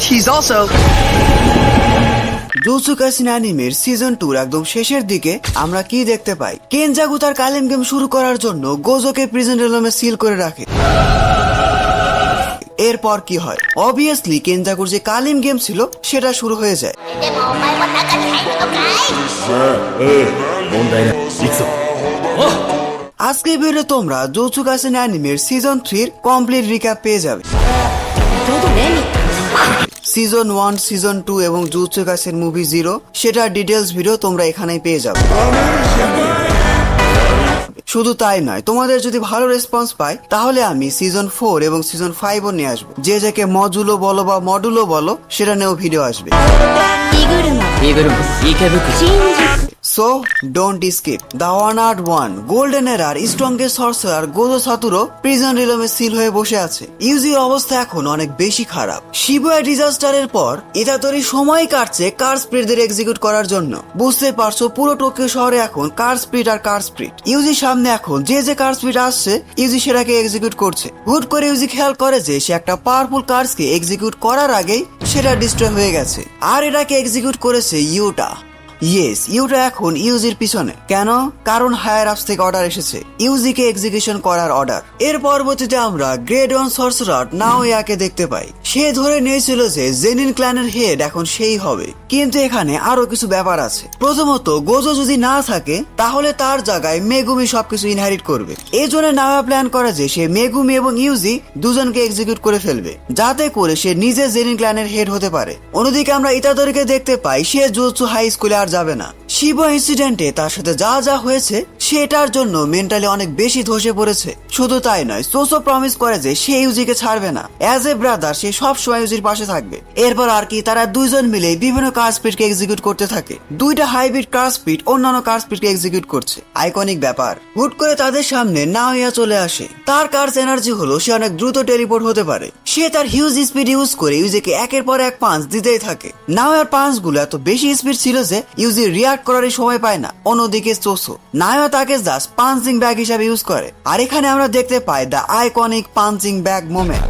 He's also Jujutsu Kaisen অ্যানিমের season 2 একদম শেষের দিকে আমরা কি দেখতে পাই? কেনজাকু তার কালিম গেম শুরু করার জন্য গোজোকে প্রিজন রিলমে সিল করে রাখে। এরপর কি হয়? অবভিয়াসলি কেনজাকুর যে কালিম গেম ছিল সেটা শুরু হয়ে যায়। আজকে ভিডিওতে তোমরা জুজুৎসু কাইসেন অ্যানিমের সিজন 3 কমপ্লিট রিক্যাপ পেয়ে যাবে। সিজন 1, সিজন 2 এবং জুজুৎসু কাইসেন মুভি 0 সেটার ডিটেলস ভিডিও তোমরা এখানেই পেয়ে যাবে। শুধু তাই নয়, তোমাদের যদি ভালো রেসপন্স পায় তাহলে আমি সিজন 4 এবং সিজন 5ও নিয়ে আসবো। যে যাকে মজুলো বলো বা মডুলো বলো সেটা নিয়েও ভিডিও আসবে। So, don't skip. The Honored One, Golden Eraর strongest sorcerer Gojo Satoru prison realm seal হয়ে বসে আছে। ইউজির অবস্থা এখন অনেক বেশি খারাপ। শিবুয়া ডিজাস্টারের পর ইতাতোরি সময় কাটছে কার স্প্রিটদের এক্সিকিউট করার জন্য। বুঝতে পারছো পুরো টোকিও শহরে এখন কার স্প্রিট আর কার স্প্রিট। ইউজির সামনে এখন যে কার স্প্রিট আসছে ইউজি সেটাকে এক্সিকিউট করছে। হুট করে ইউজি খেয়াল করে যে সে একটা পাওয়ারফুল কার্সকে এক্সিকিউট করার আগেই সেটা ডিস্ট্রয় হয়ে গেছে, আর এটাকে এক্সিকিউট করেছে ইউটা। ইয়েস, ইউটা এখন ইউজির পিছনে। কেন? কারণ হায়ার আপস থেকে অর্ডার এসেছে ইউজিকে এক্সিকিউশন করার অর্ডার। এর পরবর্তীতে আমরা গ্রেড 1 সর্সারার নাওয়াকে দেখতে পাই। সে ধরে নিয়েছিল যে জেনিন ক্ল্যানের হেড এখন সেই হবে, কিন্তু এখানে আরো কিছু ব্যাপার আছে। প্রথমত, গোজো যদি না থাকে তাহলে তার জায়গায় মেগুমি সবকিছু ইনহেরিট করবে। এই জন্য নাওয়া প্ল্যান করে যে সে মেগুমি এবং ইউজি দুজনকে এক্সিকিউট করে ফেলবে, যাতে করে সে নিজে জেনিন ক্ল্যানের হেড হতে পারে। অন্যদিকে আমরা ইতাদোরিকে দেখতে পাই সে জুজুৎসু হাই স্কুলে যাবে না। শিবুয়া ইনসিডেন্টে তার সাথে যা হয়েছে সেটার জন্য মেন্টালি অনেক বেশি ধসে পড়েছে। শুধু তাই নয়, সোসো প্রমিস করে যে সে ইউজিকে ছাড়বে না। অ্যাজ এ ব্রাদার সে সব সময় ইউজির পাশে থাকবে। এরপর আর কি তারা দুইজন মিলে বিভিন্ন কার স্পিডকে এক্সিকিউট করতে থাকে। দুইটা হাইব্রিড কার স্পিড অন্যান্য কার স্পিডকে এক্সিকিউট করছে। আইকনিক ব্যাপার। হুট করে তাদের সামনে নাওয়া চলে আসে। তার কার্স এনার্জি হলো সে অনেক দ্রুত টেলিপোর্ট হতে পারে। সে তার হিউজ স্পিড ইউজ করে ইউজিকে একের পর এক পাঞ্চ দিতেই থাকে। নাওয়ার পাঞ্চ গুলো এত বেশি স্পিড ছিল যে ইউজি রিয়াক্ট করারই সময় পায় না। অন্যদিকে সোসো নাওয়া তাকে জাস্ট পাঞ্চিং ব্যাগ হিসাবে ইউজ করে। আর এখানে আমরা দেখতে পাই the iconic punching bag moment.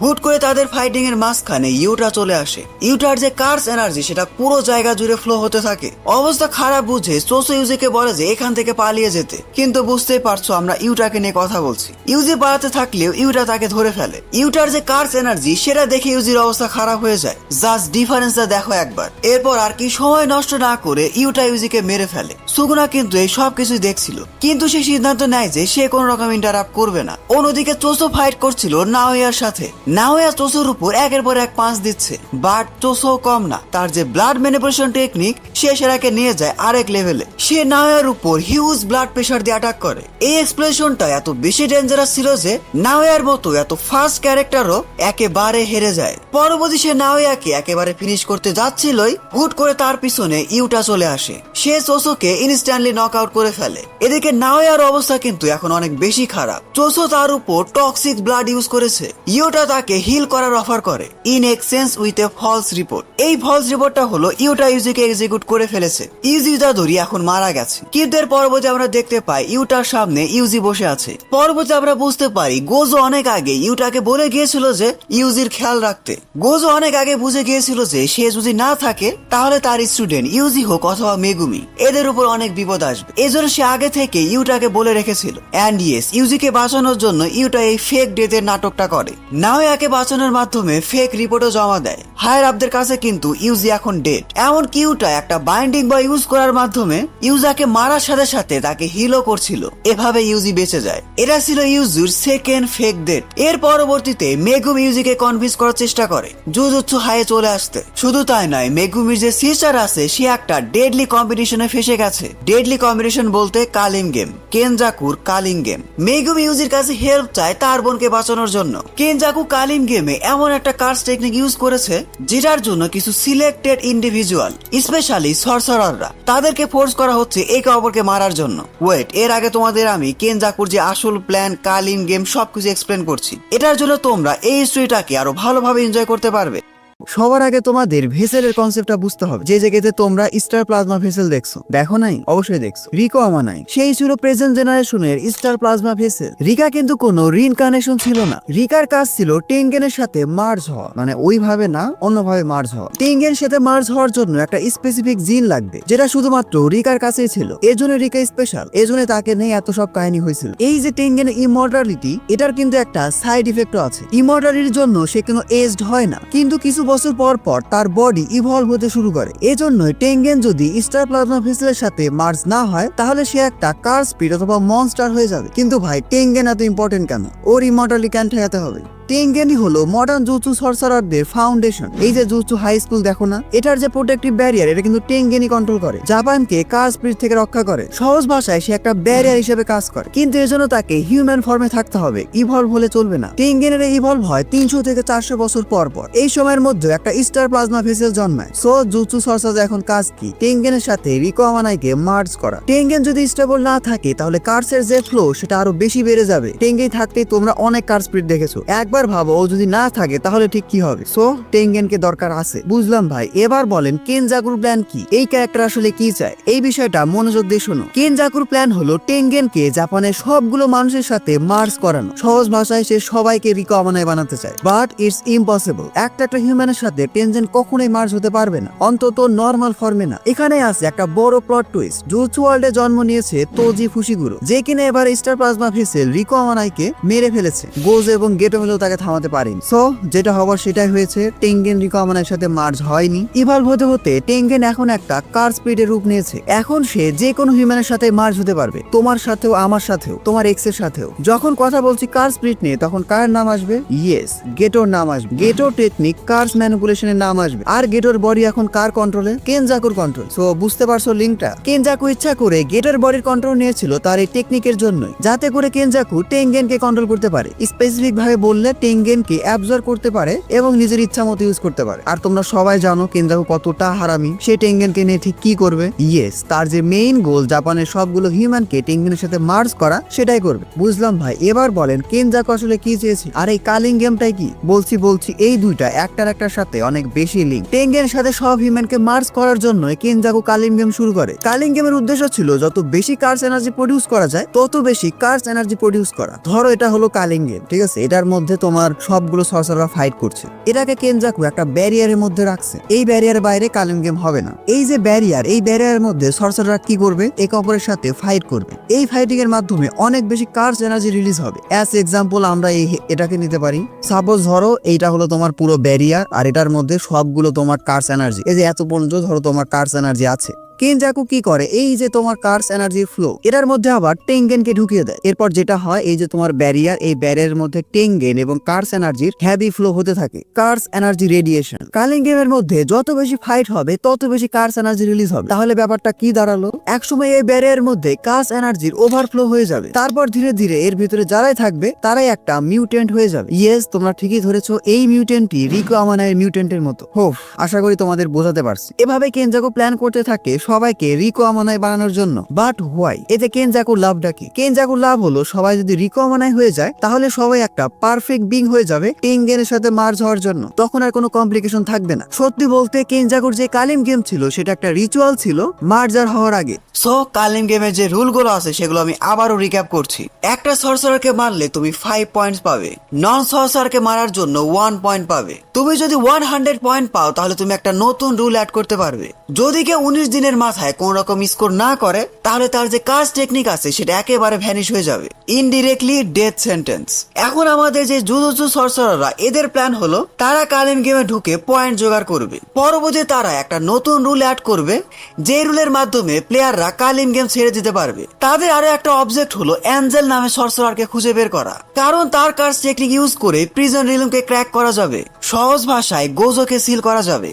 হুট করে তাদের ফাইটিং এর মাঝখানে ইউটা চলে আসে। ইউটার যে কার্স এনার্জি সেটা পুরো জায়গা জুড়ে ফ্লো হতে থাকে। অবস্থা খারাপ বুঝে সোসো ইউজিকে বলে যে এখান থেকে পালিয়ে যেতে, কিন্তু বুঝতেই পারছো আমরা ইউটাকে নিয়ে কথা বলছি। ইউজি পালাতে থাকলেও ইউটা তাকে ধরে ফেলে। ইউটার যে কার্স এনার্জি সেটা দেখে ইউজির অবস্থা খারাপ হয়ে যায়। জাস্ট ডিফারেন্সটা দেখো একবার। এরপর আর কি সময় নষ্ট না করে ইউটা ইউজিকে মেরে ফেলে। সুগুনা কিন্তু এই সব কিছুই দেখছিল, কিন্তু সে সিদ্ধান্ত নেয় যে সে কোন রকম ইন্টারাপ্ট করবে না। অন্যদিকে চোসো ফাইট করছিল নাওয়ার সাথে। নাওয়া চোসোর উপর একের পর এক পাঁচ দিচ্ছে, বাট চোসো কম না। তার যে ব্লাড ম্যানিপুলেশন টেকনিক সে সেটাকে নিয়ে যায় আরেক লেভেলে। সে নাওয়ার উপর হিউজ ব্লাড প্রেসার দিয়ে অ্যাটাক করে। এই এক্সপ্লোশনটা এত বেশি ডেঞ্জারাস ছিল যে নাওয়ার মতো এত ফাস্ট ক্যারেক্টারও একেবারে হেরে যায়। পরবর্তী সে নাওয়াকে একেবারে ফিনিশ করতে যাচ্ছিলই হুট করে তার পিছনে ইউটা চলে আসে। সে চোসোকে ইনস্ট্যান্টলি নক আউট করে ফেলে। এদিকে নাওয়ার অবস্থা কিন্তু এখন অনেক বেশি খারাপ। চোসো তার উপর টক্সিক ব্লাড ইউজ করেছে। ইউটা তাকে হিল করার অফার করে in exchange with a false report. এই ফলস রিপোর্টটা হলো ইউটা ইউজিকে এক্সিকিউট করে ফেলেছে। ইউজি ইতাদোরি এখন মারা গেছে। কিন্তু এর পরবর্তী আমরা দেখতে পাই ইউটার সামনে ইউজি বসে আছে। পরবর্তী আমরা বুঝতে পারি গোজো অনেক আগে ইউটাকে বলে গিয়েছিল যে ইউজির খেয়াল রাখতে। গোজো অনেক আগে বুঝে গিয়েছিল যে সে যদি না থাকে তাহলে তার স্টুডেন্ট ইউজি হোক অথবা মেগুমি এদের উপর অনেক বিপদ আসবে। এজন্য সে আগে থেকে ইউটাকে বলে রেখেছিল। অ্যান্ড ইয়েস, ইউজিকে বাঁচানোর জন্য ইউটা এই ফেক ডেথের নাটকটা করে। নাওয়াকে বাঁচানোর মাধ্যমে ফেক রিপোর্টও জমা দেয় হায়ার আপদের কাছে, কিন্তু ইউজি এখন ডেড। এমনকি ইউটা একটা বাইন্ডিং বা ইউজ করার মাধ্যমে ইউজাকে মারার সাথে সাথে তাকে হিলও করছিল। এভাবে ইউজি বেঁচে যায়। এটা ছিল ইউজির সেকেন্ড ফেক ডেথ। এর পরবর্তীতে মেগুমি ইউজিকে কনভিন্স করার চেষ্টা করে জুজুৎসু হাইয়ে চলে আসতে। শুধু তাই নয়, মেগুমির যে সিস্টার আছে সে একটা ডেডলি কম্পিটিশনে ফেসে গেছে। ডেডলি কম্পিটিশন বলতে কালিম গেম, কেনজাকুর কালিং গেম। মেগুমি ইউজির কাছে হেল্প চায় তার বোনকে বাঁচানোর জন্য। কেনজাকু কালিম গেমে এমন একটা কার্স টেকনিক ইউজ করেছে যেটার জন্য কিছু সিলেক্টেড ইন্ডিভিজুয়াল স্পেশালি সরসারাররা তাদেরকে ফোর্স করা হচ্ছে একে অপরকে মারার জন্য। ওয়েট, এর আগে তোমাদের আমি কেনজাকুর যে আসল প্ল্যান, কালিম গেম সবকিছু এক্সপ্লেন করছি। এটার জন্য তোমরা এই স্টোরিটাকে আরো ভালোভাবে এনজয় করতে পারবে। সবার আগে তোমাদের ভেসেলের কনসেপ্টটা বুঝতে হবে। যে জায়গাতে তোমরা স্টার প্লাজমা ভেসেল দেখছো, দেখো নাই? অবশ্যই দেখছো। রিকো আমানাই সেই ছিল প্রেজেন্ট জেনারেশনের স্টার প্লাজমা ভেসেল। রিকা কিন্তু কোনো রিইনকার্নেশন ছিল না। রিকার কাজ ছিল টেনগেনের সাথে মার্জ হওয়া, মানে ওইভাবে না, অন্যভাবে মার্জ হওয়া। টেনগেনের সাথে মার্জ হওয়ার জন্য একটা স্পেসিফিক জিন লাগবে, যেটা শুধুমাত্র রিকার কাছেই ছিল। এজন্য রিকা স্পেশাল, এজন্য তাকে নিয়ে এত সব কাহিনী হয়েছিল। এই যে টেনগেনের ইমর্টালিটি, এটার কিন্তু একটা সাইড ইফেক্টও আছে। ইমর্টালিটির জন্য সে কোনো এজড হয় না, কিন্তু কিছু বছর পর পর তার বডি ইভলভ হতে শুরু করে। এজন্যই টেনগেন যদি স্টার প্লাজমা ভেসেলের সাথে মার্জ না হয়, তাহলে সে একটা কার স্পিড অথবা মনস্টার হয়ে যাবে। কিন্তু ভাই টেনগেন এত ইম্পর্টেন্ট কেন? ওর ইমর্টালিটি কেন ঠেকাতে হবে? টেনগেনই হলো মডার্ন জুজুৎসু সর্সারারদের ফাউন্ডেশন। এই যে জুজুৎসু হাই স্কুল দেখো না, এটার যে প্রোটেক্টিভ ব্যারিয়ার, এটা কিন্তু টেনগেনই কন্ট্রোল করে। জাপানকে কার স্পিড থেকে রক্ষা করে। সহজ ভাষায় সে একটা ব্যারিয়ার হিসেবে কাজ করে, কিন্তু এর জন্য তাকে হিউম্যান ফর্মে থাকতে হবে, ইভলভ হলে চলবে না। টেনগেনের ইভলভ হয় 300 থেকে 400 বছর পর পর। এই সময়ের মধ্যে একটা স্টার প্লাজমা ভেসেল জন্মায়। সো জুজুৎসু সর্সারার এখন কাজ কি? টেনগেনের সাথে রিকো আমানাইকে মার্জ করা। টেনগেন যদি স্টেবল না থাকে, তাহলে কার্সের যে ফ্লো সেটা আরো বেশি বেড়ে যাবে। টেনগেন থাকতেই তোমরা অনেক কার স্পিড দেখেছো। একবার ভাবো, ও যদি না থাকে তাহলে ঠিক কি হবে? সো টেনগেনকে দরকার আছে। বুঝলাম ভাই। এবার বলেন কেনজাকুর প্ল্যান কি? এই ক্যারেক্টার আসলে কি চায়? এই বিষয়টা মনোযোগ দিয়ে শোনো। কেনজাকুর প্ল্যান হলো টেনগেনকে জাপানের সবগুলো মানুষের সাথে মার্জ করানো। সহজ ভাষায় সে সবাইকে রিকো আমানাই বানাতে চায়, বাট ইটস ইম্পসিবল। একটা হিউম্যানের সাথে টেনজেন কখনোই মার্জ হতে পারবে না, অন্তত নর্মাল ফর্মে না। এখানে আছে একটা বড় প্লট টুইস্ট। জুজুৎসু ওয়ার্ল্ডে জন্ম নিয়েছে তোজি ফুশিগুরো, যে কিনা এবার স্টার প্লাজমা ভেসেল রিকো আমানাইকে মেরে ফেলেছে। গোজো এবং গেটো মিলেও তাকে থামাতে পারেনি। সো যেটা হবার সেটাই হয়েছে। টেনগেন রিকো আমানাইয়ের সাথে মার্জ হয়নি। ইভলভ হতে হতে টেনগেন এখন একটা কার স্পিডের রূপ নিয়েছে। এখন সে যে কোনো হিউম্যানের সাথে মার্জ হতে পারবে, তোমার সাথেও, আমার সাথেও, তোমার এক্স এর সাথেও। যখন কথা বলছি কার স্পিড নিয়ে, তখন কার নাম আসবে? ইয়েস, গেটোর নাম আসবে। গেটোর টেকনিক কার্স ম্যানিপুলেশনের নাম আসবে। আর গেটোর বডি এখন কার কন্ট্রোলে? কেনজাকুর কন্ট্রোল। সো বুঝতে পারছো লিঙ্কটা? কেনজাকু ইচ্ছা করে গেটোর বডির কন্ট্রোল নিয়েছিল তার এই টেকনিকের জন্যই, যাতে করে কেনজাকু টেনগেনকে কন্ট্রোল করতে পারে। স্পেসিফিক ভাবে বললে টেনগেনকে অ্যাবজর্ব করতে পারে এবং নিজের ইচ্ছা মতো ইউজ করতে পারে। আর তোমরা সবাই জানো কেনজাকু কতটা হারামি। সে টেনগেনকে নিয়ে ঠিক কি করবে? ইয়েস, তার যে মেইন গোল জাপানের সবগুলো হিউম্যানকে টেনগেনের সাথে মার্জ করা, সেটাই করবে। বুঝলাম ভাই। এবার বলেন কেনজাকু আসলে কি চেয়েছে? আর এই কালিং গেমটাই কি? বলছি এই দুইটা একটার সাথে অনেক বেশি লিঙ্ক। টেনগেনের সাথে সব হিউম্যানকে মার্জ করার জন্য কেনজাকু কালিং গেম শুরু করে। কালিং গেমের উদ্দেশ্য ছিল যত বেশি কার্স এনার্জি প্রডিউস করা যায়, তত বেশি কার্স এনার্জি প্রডিউস করা। ধরো এটা হলো কালিং গেম, ঠিক আছে? এটার মধ্যে তোমার সবগুলো সর্সারাররা ফাইট করছে। এটাকে কেনজাকু একটা ব্যারিয়ারের মধ্যে রাখছে। এই ব্যারিয়ারের বাইরে কালিং গেম হবে না। এই যে ব্যারিয়ার, এই ব্যারিয়ারের মধ্যে সর্সারাররা কি করবে? একে অপরের সাথে ফাইট করবে। এই ফাইটিং এর মাধ্যমে অনেক বেশি কার্স এনার্জি রিলিজ হবে। অ্যাজ এক্সাম্পল আমরা এটাকে নিতে পারি। সাপোজ ধরো এইটা হলো তোমার পুরো ব্যারিয়ার, আর এটার মধ্যে সবগুলো তোমার কার্স এনার্জি। এই যে এত পর্যন্ত ধরো তোমার কার্স এনার্জি আছে। কেনজাকু কি করে? এই যে তোমার কার্স এনার্জি ফ্লো, এটার মধ্যে আবার টেনগেনকে ঢুকিয়ে দেয়। এরপর যেটা হয়, এই যে তোমার ব্যারিয়ার, এই ব্যারিয়ারের মধ্যে টেনগেন এবং কার্স এনার্জির হেভি ফ্লো হতে থাকে। Curse energy radiation. কালিং গেমের মধ্যে যত বেশি ফাইট হবে, তত বেশি কার্স এনার্জি রিলিজ হবে। তাহলে ব্যাপারটা কি দাঁড়ালো? একসময় এই ব্যারিয়ারের মধ্যে কার্স এনার্জির ওভারফ্লো হয়ে যাবে। তারপর ধীরে ধীরে এর ভিতরে যারাই থাকবে তারাই একটা মিউটেন্ট হয়ে যাবে। ইয়েস, তোমরা ঠিকই ধরেছো। এই মিউটেন্টটি রিকো আমানাইয়ের মিউটেন্টের মতো। হোপ, আশা করি তোমাদের বোঝাতে পারছি। এভাবে কেনজাকু প্ল্যান করতে থাকে সবাইকে রিকো আমানাই বানানোর জন্য। But why? এতে কেনজাকুর লাভটা কি? কেনজাকুর লাভ হলো সবাই যদি রিকো আমানাই হয়ে যায়, তাহলে সবাই একটা পারফেক্ট বিং হয়ে যাবে টেনগেনের সাথে মার্জ হওয়ার জন্য। তখন আর কোনো কমপ্লিকেশন থাকবে না। সত্যি বলতে কেনজাকুর যে কালিম গেম ছিল, সেটা একটা রিচুয়াল ছিল মার্জার হওয়ার আগে। সো কালিম গেমের যে রুলগুলো আছে সেগুলো আমি আবারও রিক্যাপ করছি। একটা সর্সারারকে মারলে তুমি 5 পয়েন্টস পাবে। নন সর্সারারকে মারার জন্য 1 পয়েন্ট পাবে। তুমি যদি 100 পয়েন্ট পাও, তাহলে তুমি একটা নতুন রুল অ্যাড করতে পারবে। যদি কেউ 19 দিনের মাথায় কোন রকম স্কোর না করে, তাহলে তার যে কার্স টেকনিক আছে সেটা একেবারে ভ্যানিশ হয়ে যাবে। Indirectly death sentence. এখন আমাদের যে জুজুৎসু সর্সারাররা, এদের প্ল্যান হলো তারা কালিম গেমে ঢুকে পয়েন্ট জোগাড় করবে। পরবর্তীতে তারা একটা নতুন রুল অ্যাড করবে, যে রুলের মাধ্যমে প্লেয়াররা কালিম গেম ছেড়ে দিতে পারবে। তাদের আরো একটা অবজেক্ট হলো অ্যাঞ্জেল নামে সর্সারারকে খুঁজে বের করা, কারণ তার কার্স টেকনিক ইউজ করে প্রিজন রিলমকে ক্র্যাক করা যাবে। সহজ ভাষায় গোজোকে সিল করা যাবে।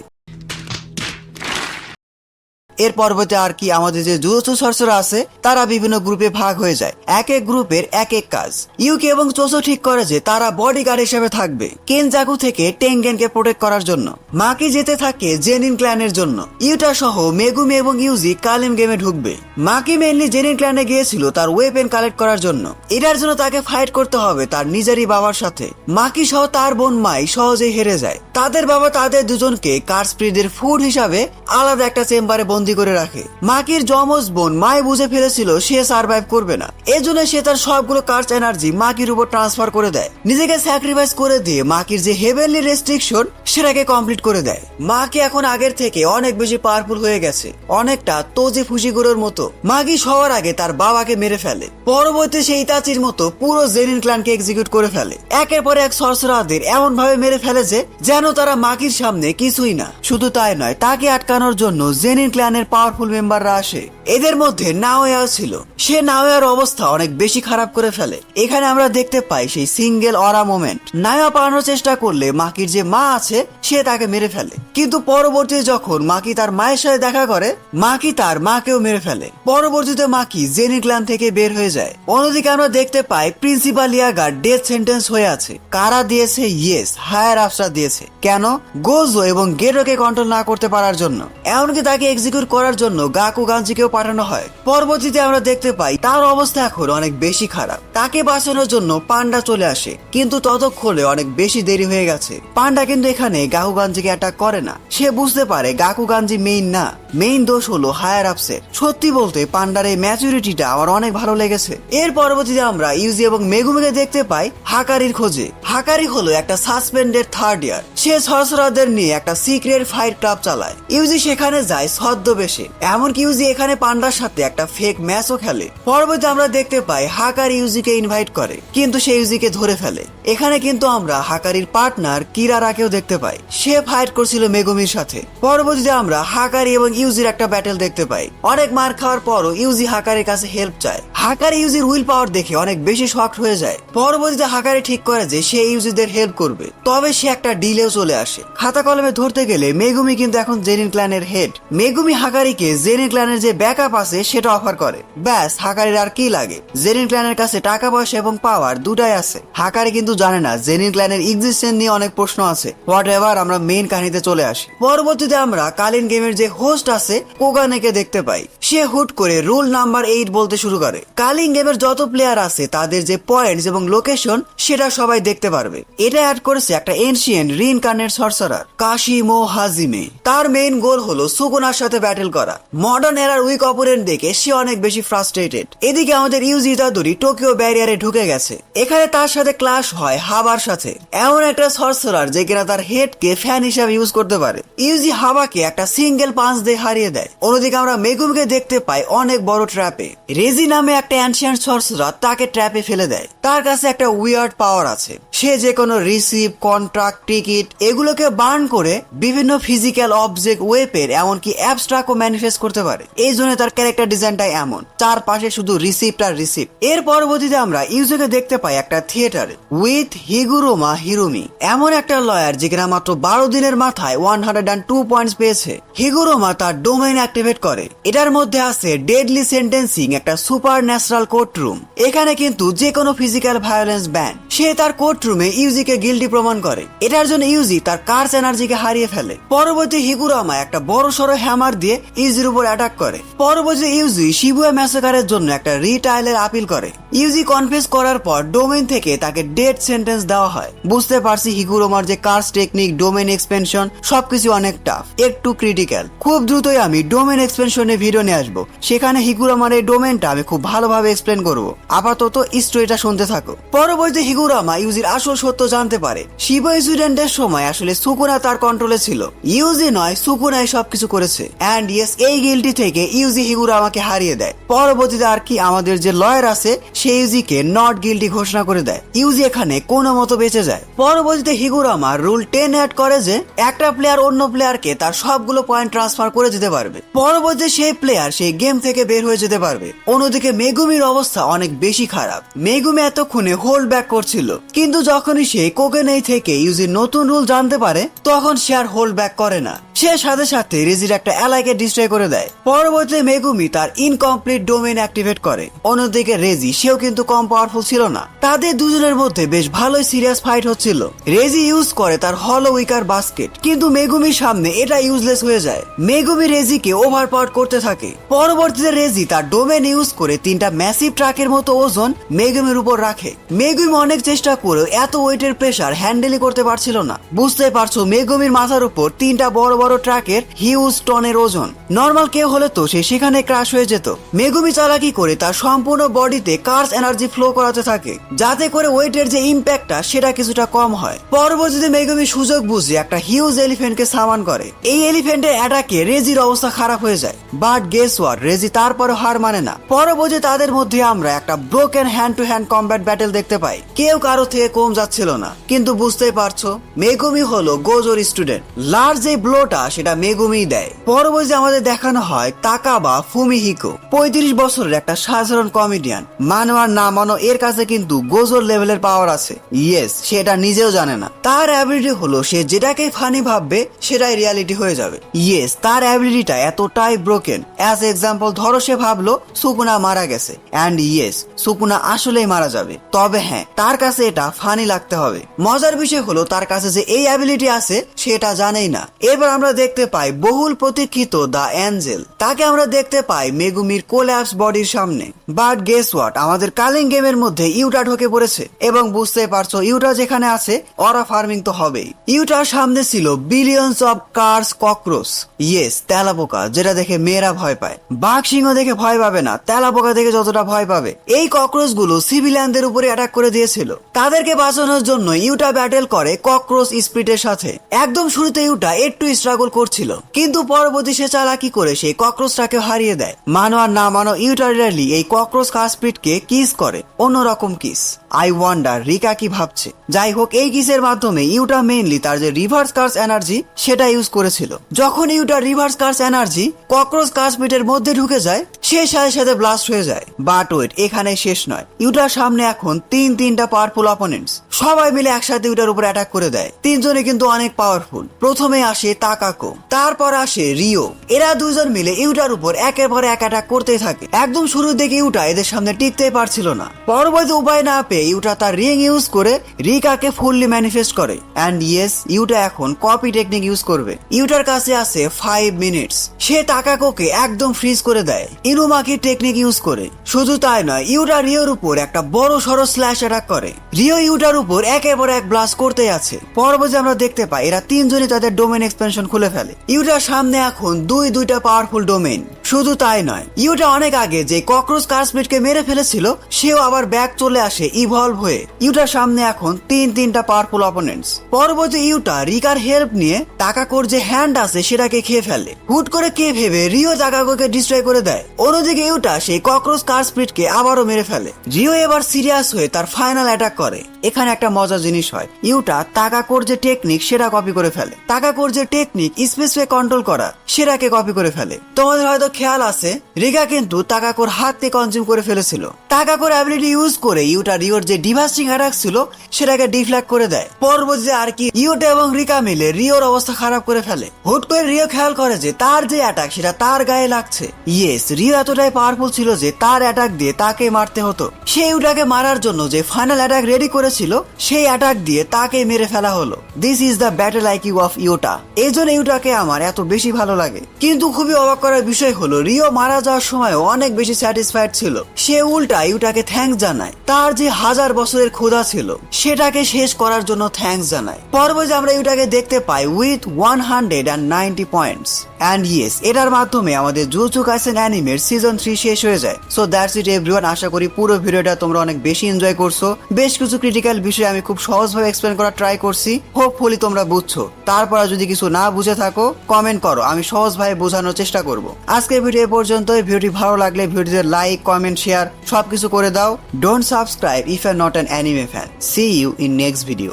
এর পরবর্তী আর কি আমাদের যে জুজুৎসু সর্সারার আছে তারা বিভিন্ন গ্রুপে ভাগ হয়ে যায়, এক এক গ্রুপের এক এক কাজ। ইউকি এবং চোসো ঠিক করে যে তারা বডিগার্ড হিসেবে থাকবে কেনজাকু থেকে টেনগেনকে প্রোটেক্ট করার জন্য। মাকি যেতে থাকে জেনিন ক্ল্যানের জন্য। ইউটা সহ মেগুমি এবং ইউজি কালিম গেমে ঢুকবে। মাকি মেইনলি জেনিন ক্ল্যানে গিয়েছিল তার ওয়েপেন কালেক্ট করার জন্য। এটার জন্য তাকে ফাইট করতে হবে তার নিজেরই বাবার সাথে। মাকি সহ তার বোন মাই সহজেই হেরে যায়। তাদের বাবা তাদের দুজনকে কার্সপ্রিডের ফুড হিসাবে আলাদা একটা চেম্বারে বন্দি করে রাখে। মাকির যমজ বোন মাই বুঝে ফেলেছিল সে সার্ভাইভ করবে না, এজন্য সে তার সবগুলো কার্স এনার্জি মাকির উপর ট্রান্সফার করে দেয়। নিজেকে স্যাক্রিফাইস করে দিয়ে মাকির যে হেভেনলি রেস্ট্রিকশন সেটাকে কমপ্লিট করে দেয়। মাকি এখন আগের থেকে অনেক বেশি পাওয়ারফুল হয়ে গেছে, অনেকটা তোজি ফুশিগুরোর মতো। মাকি সবার আগে তার বাবাকে মেরে ফেলে। পরবর্তী সেই ইতাচির মতো পুরো জেনিন ক্ল্যানকে এক্সিকিউট করে ফেলে। একের পর এক সর্সারারদের এমন ভাবে মেরে ফেলেছে যেন তারা মাকির সামনে কিছুই না। শুধু তাই নয়, তাকে আটকানোর জন্য জেনিন ক্ল্যানের পাওয়ারফুল মেম্বাররা আসে। এদের মধ্যে নাওয়া ছিল। সে নাওয়ার অবস্থা অনেক বেশি খারাপ করে ফেলে। এখানে আমরা দেখতে পাই সেই সিঙ্গেল অরা মোমেন্ট। নাওয়া পালানোর চেষ্টা করলে মাকির যে মা আছে সে তাকে মেরে ফেলে, কিন্তু পরবর্তীতে যখন মাকি তার মায়ের সাথে দেখা করে মাকি তার মাকেও মেরে ফেলে। পরবর্তীতে মাকি জেনিন ক্ল্যান থেকে বের হয়ে যায়। অন্যদিকে আমরা দেখতে পাই প্রিন্সিপাল ইয়াগার ডেথ সেন্টেন্স হয়ে আছে। কারা দিয়েছে? ইয়েস, হায়ার আপসরা দিয়েছে। কেন? গোজো এবং গেটোকে কন্ট্রোল না করতে পারার জন্য। এমনকি তাকে এক্সিকিউট করার জন্য গাকুগানজিকেও পাঠানো হয়। পরবর্তীতে আমরা দেখতে পাই তার অবস্থা এখন অনেক বেশি খারাপ। তাকে বাঁচানোর জন্য পান্ডা চলে আসে, কিন্তু ততক্ষণে অনেক বেশি দেরি হয়ে গেছে। পান্ডা কিন্তু এখানে গাকুগানজিকে অ্যাটাক করে না। সে বুঝতে পারে গাকুগানজি মেইন না, মেইন দোষ হলো হায়ার আপসের। সত্যি বলতে পান্ডার এই ম্যাচুরিটিটা আমার অনেক ভালো লেগেছে। এর পরবর্তীতে আমরা ইউজি এবং মেগুমিকে দেখতে পাই হাকারির খোঁজে। হাকারি হলো একটা সাসপেন্ডেড থার্ড ইয়ার। সে সর্সারারদের নিয়ে একটা সিক্রেট ফাইট ক্লাব চালায়। ইউজি সেখানে যায় ছদ্মবেশে। এমনকি ইউজি এখানে পান্ডার সাথে একটা ফেক ম্যাচও খেলে। পরবর্তীতে আমরা দেখতে পাই হাকারি ইউজিকে ইনভাইট করে, কিন্তু সে ইউজিকে ধরে ফেলে। এখানে কিন্তু আমরা হাকারির পার্টনার কিরারাকেও দেখতে পাই। সে ফাইট করছিল মেগুমির সাথে। পরবর্তীতে আমরা হাকারি এবং ইউজির একটা ব্যাটেল দেখতে পাই। অনেক মার খাওয়ার পরও ইউজি হাকারির কাছে হেল্প চায়। হাকারি ইউজির হুইল পাওয়ার দেখে অনেক বেশি শকড হয়ে যায়। পরবর্তীতে হাকারি ঠিক করে যে সে ইউজিদের হেল্প করবে, তবে সে একটা ডিলেও চলে আসে। খাতা কলমে ধরতে গেলে মেগুমি কিন্তু এখন জেনিন ক্ল্যানের হেড। মেগুমি হাকারিকে জেনিন ক্ল্যানের যে ব্যাকআপ আছে সেটা অফার করে। ব্যাস, হাকারির আর কি লাগে? জেনিন ক্ল্যানের কাছে টাকা পয়সা এবং পাওয়ার দুটাই আছে। হাকারি কিন্তু জানে না জেনিন ক্ল্যানের এক্সিস্টেন্স নিয়ে অনেক প্রশ্ন আছে। হোয়াট এভার, আমরা মেইন কাহিনীতে চলে আসি। পরবর্তীতে আমরা কালিন গেমের যে হোস্ট আছে কোগানেকে দেখতে পাই। সে হুট করে রুল নাম্বার 8 বলতে শুরু করে। কালিন গেমের যত প্লেয়ার আছে তাদের যে পয়েন্টস এবং লোকেশন সেটা সবাই দেখতে পারবে। এটা অ্যাড করেছে একটা এনশিয়েন্ট রিইনকার্নেট সর্সারার কাশিমো হাজিমে। তার মেইন গোল হলো সুকুনার সাথে ব্যাটেল করা। মডার্ন এরার উইক অপোনেন্ট দেখে সে অনেক বেশি ফ্রাস্ট্রেটেড। এদিকে আমাদের ইউজি ইতাদোরি টোকিও ব্যারিয়ারে ঢুকে গেছে। এখানে তার সাথে ক্লাশ হয় হাবার সাথে। এমন একটা সর্সারার যে কিনা তার হেডকে ফ্যান হিসাবে ইউজ করতে পারে। ইউজি হাবাকে একটা সিঙ্গেল পাঞ্চ দিয়ে হারিয়ে দেয়। অন্যদিকে আমরা মেগুমিকে দেখতে পাই অনেক বড় ট্র্যাপে। রেজি নামে একটা অ্যানশিয়েন্ট সর্সারার তাকে ট্র্যাপে ফেলে দেয়। তার কাছে একটা উইয়ার্ড পাওয়ার আছে। সে যে কোনো রিসিভ, কন্ট্রাক্ট, টিকিট এগুলোকে বার্ন করে বিভিন্ন ফিজিক্যাল অবজেক্ট, ওয়েপের এমনকি অ্যাবস্ট্রাক্টও ম্যানিফেস্ট করতে পারে। এই জন্য তার ক্যারেক্টার ডিজাইনটাই এমন, চারপাশে শুধু রিসিপ্ট আর রিসিপ্ট। এর পরবর্তীতে আমরা ইউজিকে দেখতে পাই একটা থিয়েটারে উইথ হিগুরোমা হিরোমি। এমন একটা লয়ার যে কিনা মাত্র 12 দিনের মাথায় 102 পয়েন্টস পেয়েছে। হিগুরোমা তার ডোমেইন অ্যাক্টিভেট করে। এটার মধ্যে আছে ডেডলি সেন্টেন্সিং, একটা সুপার ন্যাচারাল কোর্ট রুম। এখানে কিন্তু যে কোনো ফিজিক্যাল ভায়োলেন্স ব্যান। সে তার কোর্ট রুমে ইউজিকে গিল্টি প্রমাণ করে। এটার জন্য ইউজি তার কার্স এনার্জিকে হারিয়ে ফেলে। পরবর্তী হিগুরামা একটা বড় সড়ো হ্যামার দিয়ে ইউজির উপর অ্যাটাক করে। পরবর্তী ইউজি শিবুয়া ম্যাসাকারের জন্য একটা রিট্রায়ালের আপিল করে। ইউজি কনফেস করার পর ডোমেইন থেকে তাকে ডেথ সেন্টেন্স দেওয়া হয়। বুঝতে পারছি হিগুরোমার যে কার্স টেকনিক, ডোমেইন এক্সপেনশন সবকিছু অনেক টাফ, একটু ক্রিটিক্যাল। খুব দ্রুতই আমি ডোমেইন এক্সপেনশনের ভিডিও নিয়ে আসবো। সেখানে হিগুরামার এই ডোমেইনটা আমি খুব ভালোভাবে এক্সপ্লেন করবো। আপাতত স্টোরিটা শুনতে থাকো। পরবর্তী হিগুরামা ইউজির আসল সত্য জানতে পারে। শিবা ইনসিডেন্টের সময় আসলে সুকুনা তার কন্ট্রোলে ছিল। ইউজি নয়, সুকুনাই সবকিছু করেছে। অ্যান্ড ইয়েস, এই গিল্টি থেকে ইউজি হিগুরামাকে হারিয়ে দেয়। পরবর্তীতে আর কি আমাদের যে লয়ার আছে সে ইউজিকে নট গিল্টি ঘোষণা করে দেয়। ইউজি এখানে কোনো মতো বেঁচে যায়। পরবর্তীতে হিগুরামা রুল 10 অ্যাড করে যে একটা প্লেয়ার অন্য প্লেয়ারকে তার সবগুলো পয়েন্ট ট্রান্সফার করে দিতে পারবে। পরবর্তীতে সেই প্লেয়ার সেই গেম থেকে বের হয়ে যেতে পারবে। অন্যদিকে মেগুমির অবস্থা অনেক বেশি খারাপ। মেগুমি এতক্ষণে হোল্ড ব্যাক করছিল, কিন্তু যখনই সে কোকেনেই থেকে ইউজির নতুন রুল জানতে পারে তখন সে আর হোল্ড ব্যাক করে না। সে সাথে সাথে রেজির একটা এলাকে ডিস্ট্রয় করে দেয়। পরবর্তীতে মেগুমি তার ইনকমপ্লিট ডোমেইন অ্যাক্টিভেট করে। অন্যদিকে রেজি সেও কিন্তু কম পাওয়ারফুল ছিল না। তাদের দুজনের মধ্যে বেশ ভালোই সিরিয়াস ফাইট হচ্ছিল। রেজি ইউজ করে তার হলো উইকার বাস্কেট, কিন্তু মেগুমির সামনে এটা ইউজলেস হয়ে যায়। মেগুমি রেজিকে ওভারপাওয়ার করতে থাকে। পরবর্তীতে রেজি তার ডোমেইন ইউজ করে 3টা ম্যাসিভ ট্রাকের মতো ওজন মেগুমির উপর রাখে। মেগুমি অনেক চেষ্টা করেও এত ওয়েটের প্রেসার হ্যান্ডেলই করতে পারছিল না। বুঝতে পারছো মেগুমির মাথার উপর 3টা বড় বড় ট্রাকের হিউজ টনের ওজন। নর্মাল কেউ হলে তো সে সেখানে ক্রাশ হয়ে যেত। মেগুমি চালাকি করে তার সম্পূর্ণ বডিতে কার্স এনার্জি ফ্লো করাতে থাকে, যাতে করে ওয়েটের যে ইম্প্যাক্টটা সেটা কিছুটা কম হয়। পরবর্তীতে মেগুমি সুযোগ বুঝে একটা হিউজ এলিফেন্টকে সামান করে। এই এলিফেন্টের অ্যাটাকে রেজির অবস্থা খারাপ হয়ে যায়। বাট গেস হোয়াট, রেজি তারপরে হার মানে না। পরবর্তীতে তাদের মধ্যে আমরা একটা broken hand to hand combat battle দেখতে পাই। কেউ কারো থেকে কম যাচ্ছিল না, কিন্তু বুঝতেই পারছো মেগুমি হলো গোজোর স্টুডেন্ট। লার্জ যে ব্লোটা সেটা মেগুমি দেয়। পরবর্তীতে আমাদের দেখানো হয় তাকাবা ফুমিহিকো, 35 বছরের একটা সাধারণ কমেডিয়ান। মানো আর না মানো এর কাছে কিন্তু গোজোর লেভেলের পাওয়ার আছে। ইয়েস, সেটা নিজেও জানে না। তার অ্যাবিলিটি হলো সে যেটাকে ফানি ভাববে সেটাই রিয়ালিটি হয়ে যাবে। ইয়েস, তার অ্যাবিলিটিটা এতটাই ব্রোকেন। অ্যাজ এক্সাম্পল ধরো সে ভাবলো সুকুনা মারা গেছে, অ্যান্ড ইয়েস সুকুনা আসলেই মারা যাবে। তবে হ্যাঁ, তার কাছে এটা ফানি লাগতে হবে। মজার বিষয় হলো তার কাছে যে এই অ্যাবিলিটি আছে সেটা জানেই না। এবার আমরা দেখতে পাই বহুল প্রতীক্ষিত দ্য অ্যাঞ্জেল। তাকে আমরা দেখতে পাই মেগুমির কোল্যাপস বডির সামনে। বাট গেস হোয়াট, আমাদের কালিং গেমের মধ্যে ইউটা ঢুকে পড়েছে এবং বুঝতে পারছো ইউটা যেখানে আছে অরা ফার্মিং তো হবেই। ইউটার সামনে ছিল billions of curse cockroach. Yes, তেলাপোকা, যেটা দেখে মেয়েরা ভয় পায়। বাঘ সিংহ দেখে ভয় পাবে না, তেলাপোকা দেখে যতটা ভয় পাবে। এই ককরোচ গুলো সিভিলিয়ানদের উপরে অ্যাটাক করে দিয়েছিল। তাদেরকে বাঁচানোর জন্য ইউটা ব্যাটেল করে ককরোচ স্পিরিটের সাথে। একদম শুরুতে ইউটা একটু স্ট্রাগল করছিল, কিন্তু পরবর্তী সে চালাকি করে সেই ককরোচটাকে হারিয়ে দেয়। মানো আর না মানো ইউটা রিয়ালি এই ককরোচ কাস্পিরিটকে কিস করে, অন্যরকম কিস। আই ওয়ান্ডার রিকা কি ভাবছে। যাই হোক, এই কিসের মাধ্যমে ইউটা মেইনলি তার যে রিভার্স কার্স এনার্জি সেটা ইউজ করেছিল। যখন Yuta reverse curse energy cockroach কাস্পিরিটের মধ্যে ঢুকে যায়, সে সাথে সাথে ব্লাস্ট হয়ে যায়। বাট ওয়েট, এখানে শেষ নয়। ইউটার সামনে এখন তিনটা পাওয়ারফুল অপোনেন্টস সবাই মিলে একসাথে ইউটার উপর অ্যাটাক করে দেয়। তিনজনে কিন্তু অনেক পাওয়ারফুল। প্রথমে আসে তাকাকো, তারপর আসে রিও। এরা দুজন মিলে ইউটার উপর একের পর এক অ্যাটাক করতেই থাকে। একদম শুরুর দিকে ইউটা এদের সামনে টিকতেই পারছিল না। পরবর্তী উপায় না পেয়ে ইউটা তার রিং ইউজ করে রিকাকে ফুললি ম্যানিফেস্ট করে। অ্যান্ড ইয়েস, ইউটা এখন কপি টেকনিক ইউজ করবে। ইউটার কাছে আছে 5 মিনিটস। সে তাকাকোকে একদম ফ্রিজ করে দেয় ইনুমাকি টেকনিক ইউজ করে। শুধু তাই নয়, ইউটা রিওর উপর একটা বড় সড়ো স্ল্যাশ অ্যাটাক করে। রিও ইউটার উপর একের পর এক ব্লাস্ট করতেই আছে। পরবর্তী আমরা দেখতে পাই এরা তিনজনই তাদের ডোমেন এক্সপেনশন খুলে ফেলে। ইউটার সামনে এখন দুইটা পাওয়ারফুল ডোমেন। শুধু তাই নয়, ইউটা অনেক আগে যে ককরোচ কার্সপিটকে মেরে ফেলেছিল সেও আবার ব্যাক চলে আসে ইভলভ হয়ে। ইউটার সামনে এখন তিনটা পাওয়ারফুল অপোনেন্টস। পরবর্তী ইউটা রিকার হেল্প নিয়ে তাকাকোর যে হ্যান্ড আছে সেটাকে খেয়ে ফেলে। হুট করে কে ভেবে রিও তাকাকোকে ডিস্ট্রয় করে দেয়। অন্যদিকে ইউটা সেই ককরোচ কার্সপিটকে আবারও মেরে ফেলে। রিও এবার সিরিয়াস হয়ে তার ফাইনাল অ্যাটাক করে। এখানে একটা মজার জিনিস হয়, ইউটা তাকাকোর যে টেকনিক সেটা কপি করে ফেলে। তাকাকোর যে টেকনিক স্পেসে কন্ট্রোল করা সেটাকে কপি করে ফেলে। তোমাদের হয়তো খেয়াল আছে রিকা কিন্তু তাকাকোর হাতকে কনজিউম করে ফেলেছিল। তাকাকোর অ্যাবিলিটি ইউজ করে ইউটা রিওর যে ডিভাস্টিং অ্যাটাক ছিল সেটাকে ডিফ্লেক্ট করে দেয়। পরবর্তীতে আর কি ইউটা এবং রিকা মিলে রিওর অবস্থা খারাপ করে ফেলে। হুট করে রিও খেয়াল করে যে তার যে অ্যাটাক সেটা তার গায়ে লাগছে। ইয়েস, রিও এতটাই পাওয়ারফুল ছিল যে তার অ্যাটাক দিয়ে তাকে মারতে হতো। সে ইউটাকে মারার জন্য যে ফাইনাল অ্যাটাক রেডি করেছিল সেই অ্যাটাক দিয়ে তাকে মেরে ফেলা হলো। This is the battle IQ of Yuta. এই জন্য ইউটাকে আমার এত বেশি ভালো লাগে। কিন্তু খুবই অবাক করার বিষয় হলো রিও মারা যাওয়ার সময়ও অনেক বেশি স্যাটিসফাইড ছিল। সে উল্টা ইউটাকে থ্যাঙ্কস জানায়। তার যে 1000 বছরের ক্ষুধা ছিল সেটাকে শেষ করার জন্য থ্যাঙ্কস জানায়। পরবর্তী আমরা ইউটাকে দেখতে পাই উইথ 190 পয়েন্টস। অ্যান্ড ইয়েস, এটার মাধ্যমে আমাদের জুজুৎসু কাইসেন অ্যানিমের সিজন 3 শেষ হয়ে যায়। So that's it everyone. আশা করি পুরো ভিডিওটা তোমরা অনেক বেশি এনজয় করছো। বেশ কিছু ক্রিটিক্যাল বিষয় আমি খুব সহজভাবে এক্সপ্লেন করার ট্রাই করছি। হোপফুলি তোমরা বুঝছো। তারপর যদি কিছু না বুঝে থাকো কমেন্ট করো, আমি সহজভাবে বোঝানোর চেষ্টা করব। আজকের ভিডিও এ পর্যন্ত। ভিডিওটি ভালো লাগলে ভিডিওতে লাইক, কমেন্ট, শেয়ার সবকিছু করে দাও। Don't subscribe if you are not an anime fan. See you in next video.